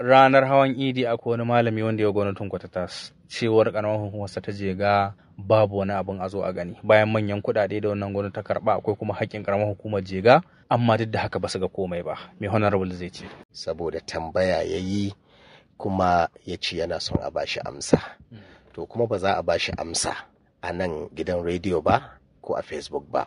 ranar hawan idi akwai wani malami wanda ya gwamnatin Kwatatas cewar karamar hukumarsa ta Jega babu wani abin a zo a gani bayan manyan kuɗaɗe da wannan gwamnati ta karɓa akwai kuma haƙƙin karamar hukumar Jega amma duk da haka ba su ga komai ba. Me honorable zai ce? Saboda tambaya yayi kuma ya ce yana son a bashi amsa. To kuma ba za a bashi amsa a nan gidan rediyo ba ko a Facebook ba.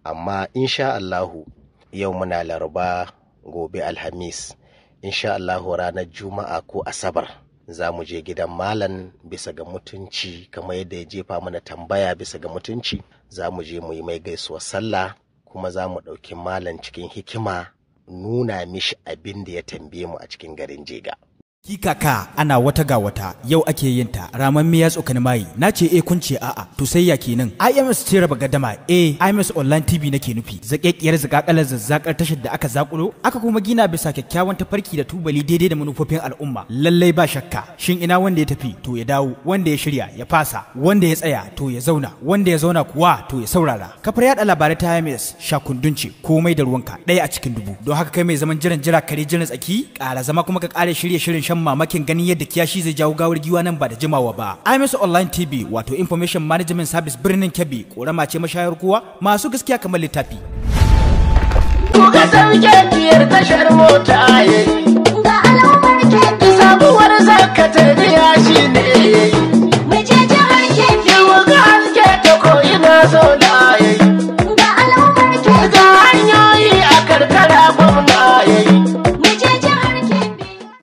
Amma insha Allahu yau muna Laraba, gobe Alhamis, insha Allahu ranar Juma'a ko Asabar za mu je gidan malam bisa ga mutunci kamar yadda ya jefa mana tambaya bisa ga mutunci. Za mu je mu yi mai gaisuwar sallah kuma za mu ɗauki malam cikin hikima nuna mishi abin da ya tambaye mu a cikin garin Jega. Kikaka ana wata ga wata yau ake yin ta raman miya tsokani mai nace kun ce a'a to sai ya kenan IMS ce raba gadama IMS online TV nake nufi zakekiyar zakakalar zazzakar tashar da aka zakulo aka kuma gina bisa kyakkyawan tafarki da tubali daidai da manufofin al'umma lallai ba shakka shin ina wanda ya tafi to ya dawo wanda ya shirya ya fasa wanda ya tsaya to ya zauna wanda ya zauna kuwa to ya saurara kafar yada labarai ta IMS shakundunce komai da ruwanka ɗaya a cikin dubu don haka kai mai zaman jira kare jiran tsaki ƙara zama kuma ka ƙare shirin shan mamakin ganin yadda kiyashi zai jawo gawar giwa nan ba da jimawa ba. IMS Online TV wato Information Management Service birnin Kebbi korama ce mashayar kowa masu gaskiya kamar littafi. Kuka sauke biyar tashar mota yayi ga al'ummar Kebbi sabuwar zakatariya shine yayi mu je jihar Kebbi ga haske ta ko'ina so da yayi ga al'ummar Kebbi ga hanyoyi a karkara gwamna yayi.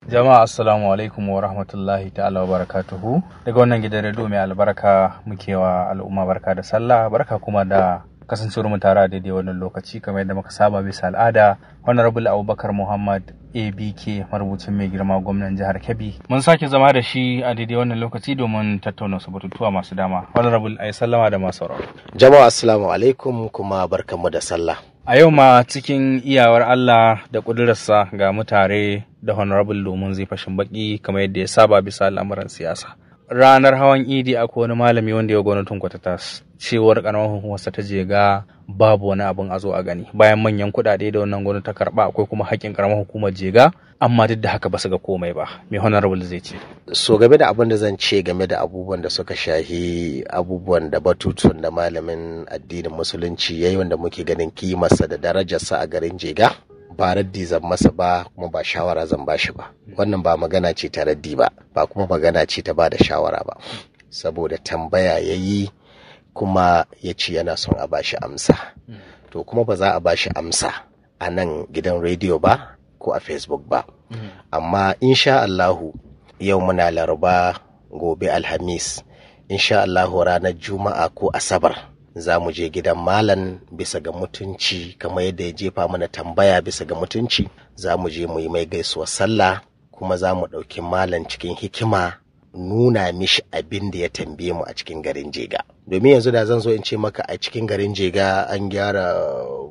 Jama'a assalamu alaikum wa rahmatullahi ta'ala wa barakatuhu. Daga wannan gidan radio mai albarka muke wa al'umma barka da sallah, barka kuma da kasancewar mu tare daidai wannan lokaci kamar yadda muka saba bisa al'ada. Honorable Abubakar Muhammad ABK marubucin mai girma gwamnan jihar Kebbi. Mun sake zama da shi a daidai wannan lokaci domin tattauna su batutuwa masu dama. Honorable ayi sallama da masu sauraro. Jama'a assalamu alaikum kuma barkamu da sallah. A yau ma cikin iyawar Allah da ƙudurarsa ga mutare da honorable domin zai fashin baki kamar yadda ya saba bisa al'amuran siyasa. Ranar hawan idi akwai wani malami wanda ya gwamnatin Kwatatas cewar karamar hukumarsa ta Jega babu wani abin a zo a gani bayan manyan kuɗaɗe da wannan gwamnati ta karɓa akwai kuma haƙƙin karamar hukumar Jega amma duk da haka ba su ga komai ba. Me honorable zai ce? So game da abin da zan ce game da abubuwan da suka shahi abubuwan da batutun da malamin addinin musulunci yayi wanda muke ganin kimarsa da darajarsa a garin Jega ba raddi zan masa ba kuma ba shawara zan bashi ba. Wannan ba magana ce ta raddi ba ba kuma magana ce ta ba da shawara ba saboda tambaya yayi kuma ya ce yana son a bashi amsa. To kuma ba za a bashi amsa a nan gidan rediyo ba ko a Facebook ba. Amma insha Allahu yau muna Laraba, gobe Alhamis, insha Allahu ranar Juma'a ko Asabar za mu je gidan malam bisa ga mutunci kamar yadda ya jefa mana tambaya bisa ga mutunci. Za mu je mu yi mai gaisuwar sallah kuma za mu ɗauki malam cikin hikima nuna mishi abin da ya tambaye mu a cikin garin Jega. Domin yanzu da zan zo in ce maka a cikin garin Jega an gyara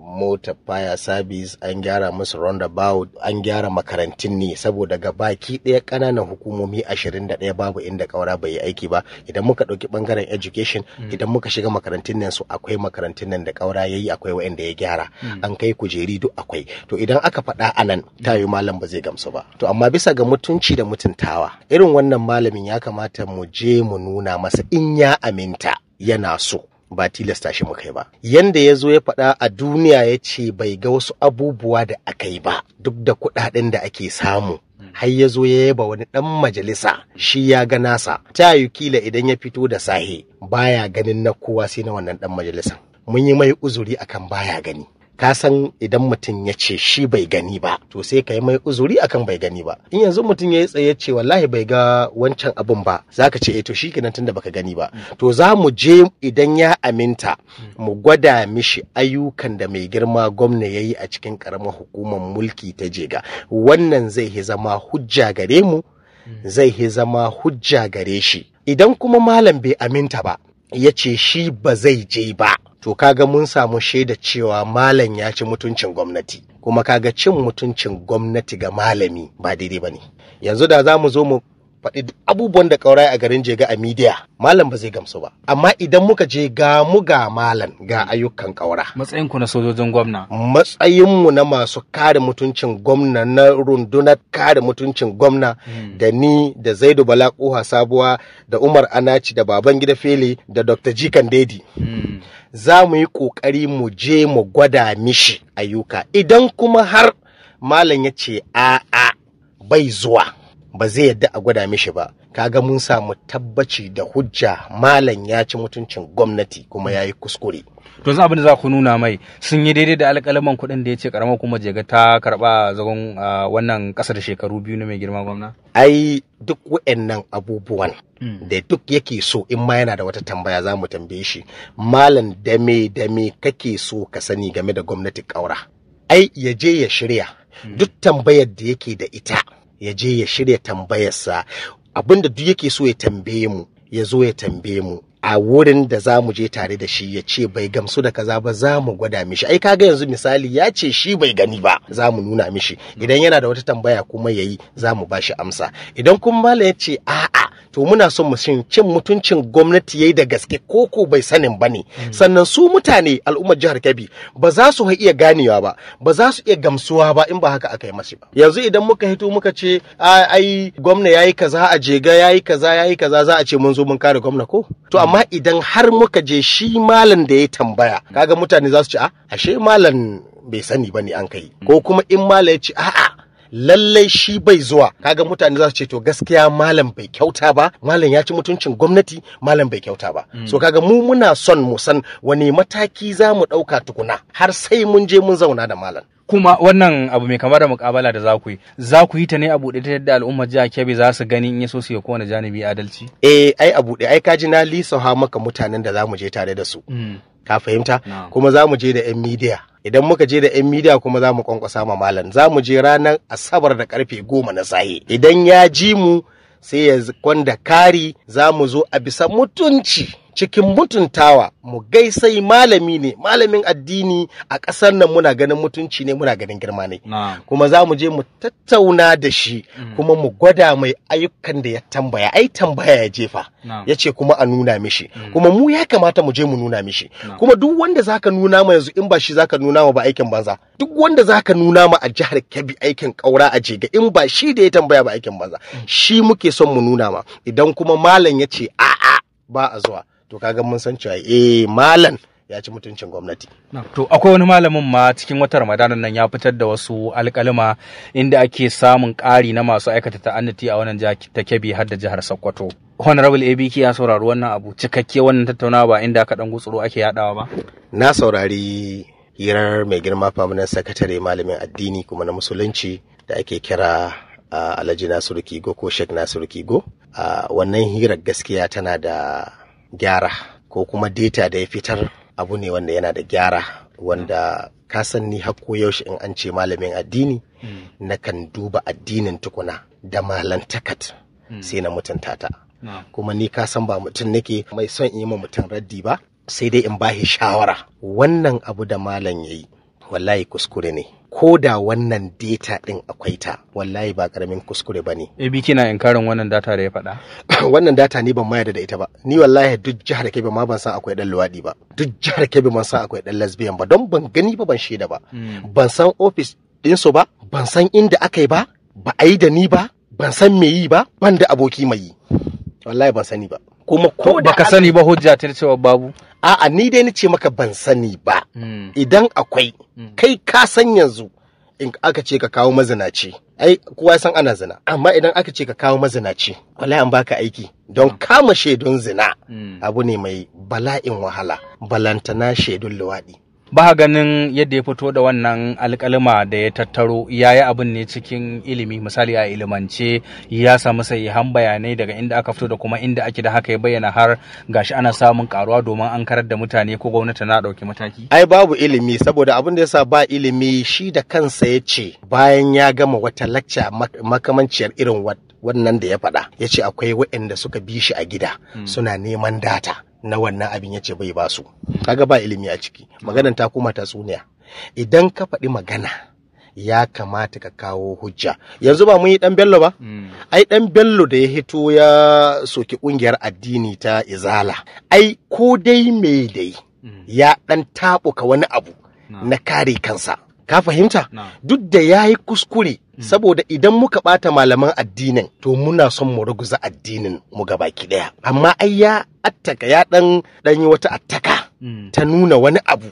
motar fire service, an gyara musu roundabout, an gyara makarantun ne saboda ga baki ɗaya ƙananan hukumomi 21 babu inda ƙaura bai yi aiki ba. Idan muka ɗauki ɓangaren education, idan muka shiga makarantun nan su akwai makarantun nan da ƙaura ya yi, akwai wa'anda ya gyara, an kai kujeri duk akwai. To idan aka faɗa anan tayi malam ba zai gamsu ba. To amma bisa ga mutunci da mutuntawa irin wannan malamin ya kamata mu je mu nuna masa in ya aminta yana so ba tilasta shi muka yi ba. Yanda ya zo ya faɗa a duniya ya ce bai ga wasu abubuwa da aka yi ba duk da kuɗaɗen da ake samu. Har ya zo ya yaba wani ɗan majalisa shi ya ga nasa. Ta yi kila idan ya fito da sahe baya ganin na kowa sai na wannan ɗan majalisan. Mun yi mai uzuri akan baya gani. Ka san idan mutum ya ce shi bai gani ba to sai ka yi mai uzuri akan bai gani ba. In yanzu mutum ya yi tsaye ce wallahi bai ga wancan abin ba zaka ce to shi kenan tunda baka gani ba. To za mu je idan ya aminta mu gwada mishi ayyukan da mai girma gwamna yayi a cikin karamar hukumar mulki ta Jega. Wannan zai zama hujja gare mu, zai zama hujja gare shi. Idan kuma malam bai aminta ba ya ce shi ba zai je ba, to kaga mun samu shaida cewa malam ya ci mutuncin gwamnati, kuma kaga cin mutuncin gwamnati ga malami ba daidai bane. Yanzu da za mu zo mu faɗi abubuwan da ƙaura a garin Jega a media malam ba zai gamsu ba, amma idan muka je ga mu ga malam ga ayyukan ƙaura. Matsayin ku na sojojin gwamna, matsayin mu na masu kare mutuncin gwamna, na rundunar kare mutuncin gwamna, da ni da Zaidu Bala Koha Sabuwa da Umar Anaci da Babangida Fele da Dr. Jikan Dedi za mu yi ƙoƙari mu je mu gwada mishi ayyuka. Idan kuma har malam ya ce a'a bai zuwa, ba zai yadda a gwada mishi ba, kaga mun samu tabbaci da hujja malam ya ci mutuncin gwamnati kuma ya yi kuskure. To za abin da za ku nuna mai sun yi daidai da alƙalaman kuɗin da ya ce ƙaramar kuma Jega ta karɓa zagon wannan ƙasa da shekaru 2 na mai girma gwamna? Ai duk wa'annan abubuwan da duk yake so in ma yana da wata tambaya za mu tambaye shi, malam dame kake so ka sani game da gwamnati ƙaura? Ai ya je ya shirya duk tambayar da yake da ita, ya je ya shirya tambayarsa, abinda duk yake so ya tambaye mu ya zo ya tambaye mu a wurin da za mu je tare da shi, ya ce bai gamsu da kaza ba za mu gwada mishi. Ai kaga yanzu misali ya ce shi bai gani ba, za mu nuna mishi. Idan yana da wata tambaya kuma yayi za mu ba shi amsa. Idan kuma malam ya ce a'a to muna son mu cin mutuncin gwamnati yayi da gaske koko bai sanin bane, sannan su mutane al'ummar jihar Kebbi ba za su iya ganewa ba za su iya gamsuwa ba in ba haka aka yi masu ba. Yanzu idan muka hito muka ce ai gwamna yayi kaza a Jega yayi kaza za a ce mun zo mun kare gwamna ko? To amma idan har muka je shi malam da ya tambaya, kaga mutane za su ce ashe malam bai sani bane an kai, ko kuma in malam ya ce a'a lallai shi bai zuwa, kaga mutane za su ce to gaskiya malam bai kyauta ba, malam ya ci mutuncin gwamnati, malam bai kyauta ba. So kaga mu muna son mu san wani mataki za mu ɗauka tukuna har sai mun je mun zauna da malam. Kuma wannan abu mai kamar da mukabala da za ku yi ta ne a buɗe ta yadda al'ummar jihar Kebbi za su gani in ya so su yi kowane janibi adalci? Ai a buɗe, ai kaji na lisa maka mutanen da za mu je tare da su. Ka fahimta? Kuma za mu je da 'yan midiya. Idan muka je da 'yan midiya kuma za mu kwankwasa ma malam. Za mu je ranar Asabar da karfe 10 na saye. Idan ya ji mu sai ya kwanda kari, za mu zo a bisa mutunci, cikin mutuntawa mu gaisai malami ne, malamin addini a ƙasar nan muna ganin mutunci ne, muna ganin girma ne. Kuma za mu je mu tattauna da shi kuma mu gwada mai ayyukan da ya tambaya. Ai tambaya ya jefa ya ce kuma a nuna mishi, kuma mu ya kamata mu je mu nuna mishi. Kuma duk wanda zaka nuna ma yanzu in ba shi zaka nuna ma ba aikin banza. Duk wanda zaka nuna ma a jihar Kebbi aikin ƙaura a Jega in ba shi da ya tambaya ba aikin banza, shi muke son mu nuna ma. Idan kuma malam ya ce a'a ba a zuwa, to kaga mun san cewa malam ya ci mutuncin gwamnati. To akwai wani malamin ma cikin watan Ramadanan nan ya fitar da wasu alƙalima inda ake samun ƙari na masu aikata ta'annati a wannan jihar ta Kebbi har da jihar Sokoto. Honorable ABK ya saurari wannan abu cikakke, wannan tattaunawa ba inda aka dan gutsuro ake yadawa ba? Na saurari hirar mai girma famanan sakatare malamin addini kuma na musulunci da ake kira Alhaji Nasiru Kigo ko Sheikh Nasiru Kigo. Wannan hirar gaskiya tana da gyara, ko kuma data da ya fitar abu ne wanda yana da gyara, wanda ka san ni hakko yaushe in an ce malamin addini na kan duba addinin tukuna da malantakat sai na mutunta ta. Kuma ni ka san ba mutum nake mai son yi ma mutum raddi ba, sai dai in bashi shawara. Wannan abu da malam yayi wallahi kuskure ne, ko da wannan data din akwai ta wallahi ba karamin kuskure bane. ABK na inkarin wannan data da ya faɗa? Wannan data ni ban mayar da ita ba. Ni wallahi duk jihar Kebbi ma ban san akwai dan luwadi ba, duk jihar Kebbi ban san akwai dan lesbian ba, don ban gani ba, ban shaida ba. Ban san office din su ba, ban san inda aka yi ba, ba a yi da ni ba, ban san me yi ba, ban da aboki mai yi. Wallahi ban sani ba. Kuma ko da baka sani ba hujja ta cewa babu? A'a ni dai nace maka ban sani ba. Idan akwai kai ka san yanzu in aka ce ka kawo mazinaci, ai kowa san ana zina, amma idan aka ce ka kawo mazinaci wallahi an baka aiki, don kama shaidun zina abu ne mai bala'in wahala, balantana shaidun luwaɗi. Ba ganin yadda ya fito da wannan alƙalima da ya tattaro yayi abin ne cikin ilimi, misali a ilimance ya samu sahihan bayanai daga inda aka fito da kuma inda ake da haka ya bayyana har gashi ana samun karuwa domin an karar da mutane ko gwamnati na dauki mataki? Ai babu ilimi, saboda abin da yasa ba ilimi shi da kansa ya ce bayan ya gama wata lacca makamanciyar irin wannan da ya faɗa, ya ce akwai waɗanda suka bi shi a gida suna neman data na wannan abin, ya ce bai ba su. Kaga ba ilimi a ciki, maganan ta koma tatsuniya. Idan ka faɗi magana ya kamata ka kawo hujja. Yanzu ba mun yi dan Bello ba? ai dan Bello da ya hito ya soki kungiyar addini ta Izala ai ko dai me dai ya dan tabuka wani abu na kare kansa ka fahimta duk da yayi kuskure saboda idan muka bata malaman addinin to muna son mu ruguza addinin mu gabaki daya amma ai ya attaka ya dan yi wata attaka ta nuna wani abu.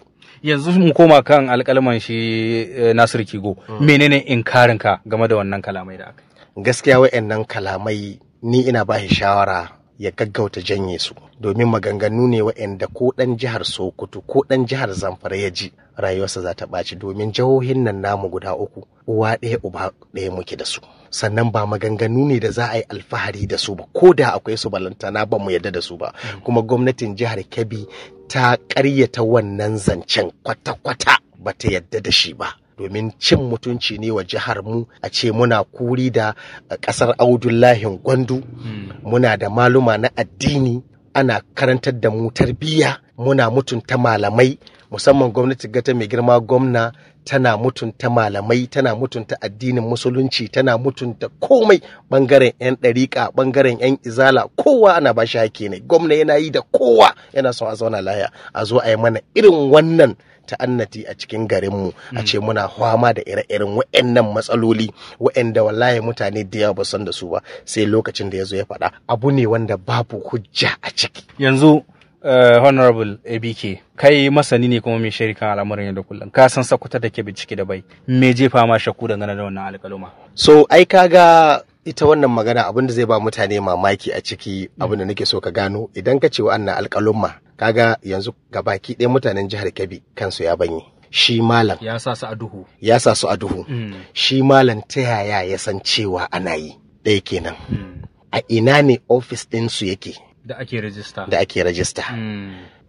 Yanzu mu koma kan alƙalman shi Nasir Kigo menene inkarinka game da wannan kalamai da aka gaskiya wayannan kalamai ni ina ba shi shawara ya gaggauta janye su domin maganganu ne wayanda ko dan jihar Sokoto ko dan jihar Zamfara ya ji rayuwarsa za ta ɓaci domin jihohin nan namu guda uku uwa ɗaya uba ɗaya muke da su sannan ba maganganu ne da za a yi alfahari da su ba ko da akwai su balantana ba mu yadda da su ba kuma gwamnatin jihar Kebbi ta ƙaryata wannan zancen kwata-kwata ba ta yadda da shi ba domin cin mutunci ne wa jihar mu a ce muna kuri da ƙasar Abdullahi Gwandu muna da maluma na addini ana karantar da mu tarbiyya muna mutunta malamai musamman gwamnati gata mai girma gwamna tana mutunta malamai tana mutunta addinin musulunci tana mutunta komai bangaren yan ɗariƙa bangaren yan izala kowa ana ba shi haƙƙi ne gwamna yana yi da kowa yana son a zauna lahiya a zo a yi mana irin wannan ta'annati a cikin garinmu a ce muna fama da ire-iren wa'annan matsaloli wa'anda wallahi mutane da yawa ba san da su ba sai lokacin da ya zo ya faɗa abu ne wanda babu hujja a ciki. Yanzu Honorable ABK kai masani ne kuma mai shirikan al'amuran yau da kullum ka san Sokoto da ke bincike da bai me jefa ma shakku dangane da wannan alƙaluma. So ai kaga ita wannan magana abin da zai ba mutane mamaki a ciki abin da nake so ka gano idan ka ce wa'annan alƙaluma kaga yanzu gabaki ɗaya mutanen jihar Kebbi kansu ya banye shi malam ya sa su a duhu shi malam ta yaya ya san cewa ana yi ɗaya kenan a ina ne ofis ɗin su yake da ake rajista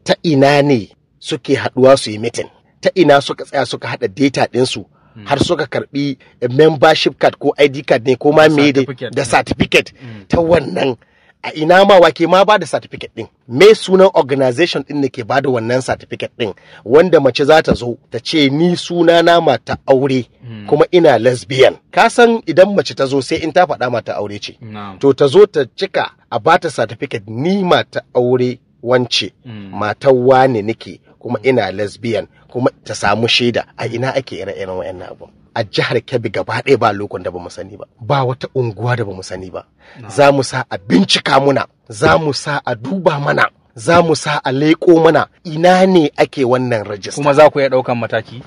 ta ina ne suke haɗuwa su yi meeting ta ina suka tsaya suka haɗa data ɗinsu har suka karɓi membership card ko ID card ne ko ma me da certificate ta wannan a ina ma wake ma ba da certificate din me sunan organization din da ke ba da wannan certificate din wanda mace za ta zo ta ce ni suna na mata aure kuma ina lesbian ka san idan mace ta zo sai in ta faɗa mata aure ce to ta zo ta cika a ba ta certificate ni mata aure wance mata wane nake kuma ina lesbian kuma ta samu shaida a ina ake ire-iren wayannan abu a jihar Kebbi gaba ɗaya ba lokon da bamu sani ba ba wata unguwa da bamu sani ba za mu sa a bincika muna za mu sa a duba mana za mu sa a leƙo mana ina ne ake wannan rajista kuma za ku iya ɗaukan mataki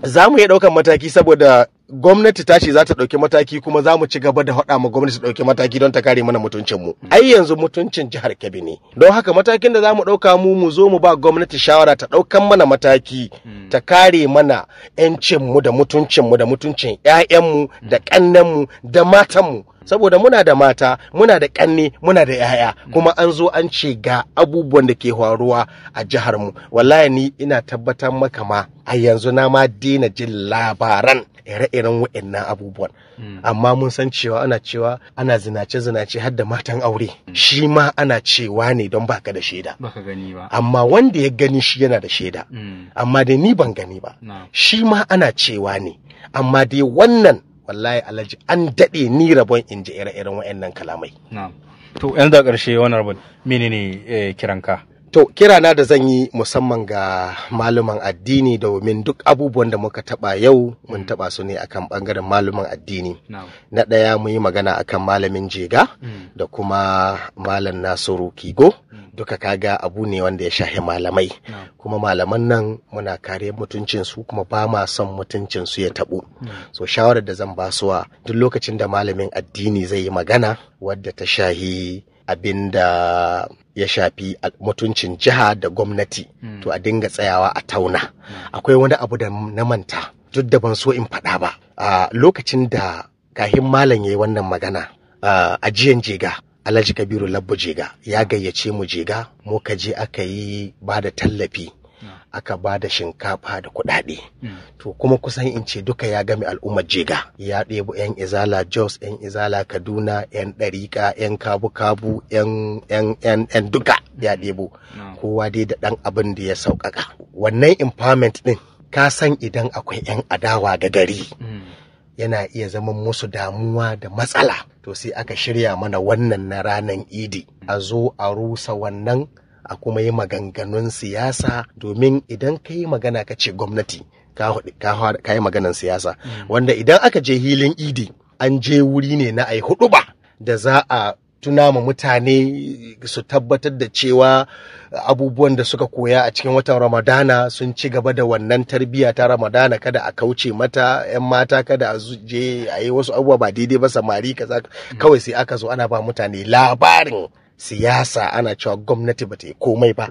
za mu iya ɗaukan mataki saboda gwamnati ta ce za ta ɗauki mataki kuma za mu ci gaba da haɗa ma gwamnati ta ɗauki mataki don ta kare mana mutuncinmu. Ai yanzu mutuncin jihar Kebbi ne. Don haka matakin da za mu ɗauka mu zo mu ba gwamnati shawara ta ɗaukan mana mataki ta kare mana 'yancinmu da mutuncinmu da mutuncin 'ya'yanmu da ƙannenmu da matanmu. Saboda muna da mata, muna da ƙanne, muna da 'ya'ya kuma an zo an ce ga abubuwan da ke faruwa a jihar mu. Wallahi ni ina tabbatar maka ma a yanzu na ma daina jin labaran ire-iren wa'annan abubuwan amma mun san cewa ana zinace har da matan aure shi ma ana cewa ne don baka da shaida baka gani ba amma wanda ya gani shi yana da shaida amma dai ni ban gani ba shi ma ana cewa ne amma dai wannan wallahi alhaji an daɗe ni rabon in ji ire-iren wa'annan kalamai to yanzu da ƙarshe wannan rabon menene kiranka To kirana da zan yi musamman ga maluman addini domin duk abubuwan da muka taba yau mun taba su ne akan bangaren maluman addini. Na ɗaya mu yi magana akan malamin Jega da kuma malam Nasiru Kigo. Duka kaga abu ne wanda ya shahi malamai. Kuma malaman nan muna kare mutuncinsu kuma ba ma son mutuncinsu ya tabu. So shawarar da zan basuwa duk lokacin da malamin addini zai yi magana wadda ta shahi abinda ya shafi mutuncin jiha da gwamnati to a dinga tsayawa a tauna akwai wani abu da na manta duk da ban so in faɗa ba a lokacin da kahin malam yayi wannan magana a jiyan Jega Alhaji Kabiru Labbo Jega ya gayyace mu Jega mu ka je aka yi ba da tallafi aka ba da shinkafa da kuɗaɗe. To kuma kusan in ce duka ya game al'ummar Jega. Ya ɗebo 'yan Izala Jos, 'yan Izala Kaduna, 'yan Ɗariƙa, 'yan Kabu-Kabu, 'yan duka ya ɗebo. Kowa dai da ɗan abin da ya sauƙaƙa. Wannan empowerment ɗin ka san idan akwai 'yan adawa ga gari. yana iya zama musu damuwa da matsala, to sai aka shirya mana wannan na ranar idi a zo a rusa wannan a kuma yi maganganun siyasa, domin idan ka yi magana ka ce gwamnati ka yi maganan siyasa, wanda idan aka je hilin idi an je wuri ne na ai huɗuba da za a tuna ma mutane su tabbatar da cewa abubuwan da suka koya a cikin watan Ramadana sun ci gaba da wannan tarbiyya ta Ramadana, kada a kauce mata, 'yan mata kada a je a yi wasu abubuwa ba daidai ba, samari kaza. Kawai sai aka zo ana ba mutane labarin siyasa, ana cewa gwamnati ba ta yi komai ba.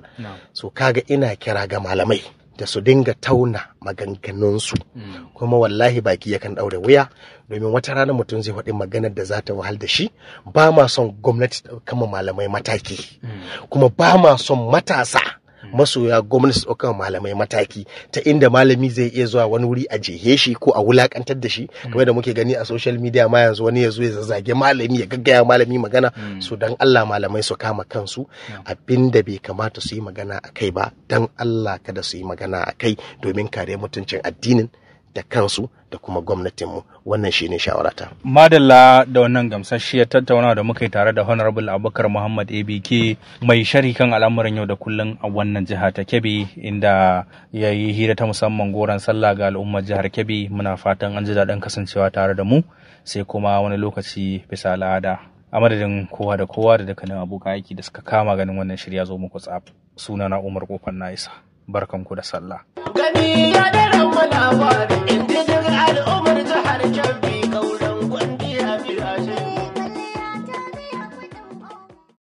So kaga ina kira ga malamai da su dinga tauna maganganunsu, kuma wallahi baki yakan ɗaure wuya, domin wata rana mutum zai faɗi maganar da za ta wahal da shi. Ba ma son gwamnati ta kama malamai mataki, kuma ba ma son matasa masoya gwamnati su ɗaukar malamai mataki ta inda malami zai iya zuwa wani wuri a jehe shi ko a wulakantar da shi, kamar da muke gani a social media ma yanzu wani ya zo ya zazzage malami, ya gaggaya malami magana. So dan Allah malamai su kama kansu, abinda bai kamata su yi magana a kai ba, dan Allah kada su yi magana a kai, domin kare mutuncin addinin da kansu da kuma gwamnatinmu. Wannan shine shawarata. Madalla da wannan gamsasshiyar tattaunawa da muka yi tare da Honorable Abubakar Muhammad ABK, mai sharhi kan al'amuran yau da kullum a wannan jiha ta Kebbi, inda ya yi hira ta musamman goron sallah ga al'ummar jihar Kebbi. Muna fatan an ji daɗin kasancewa tare da mu, sai kuma wani lokaci bisa al'ada. A madadin kowa da kowa da dukkanin abokan aiki da suka kama ganin wannan shirya zo muku tsaf, sunana Umar Kofar Na'isa. Barkanku da sallah.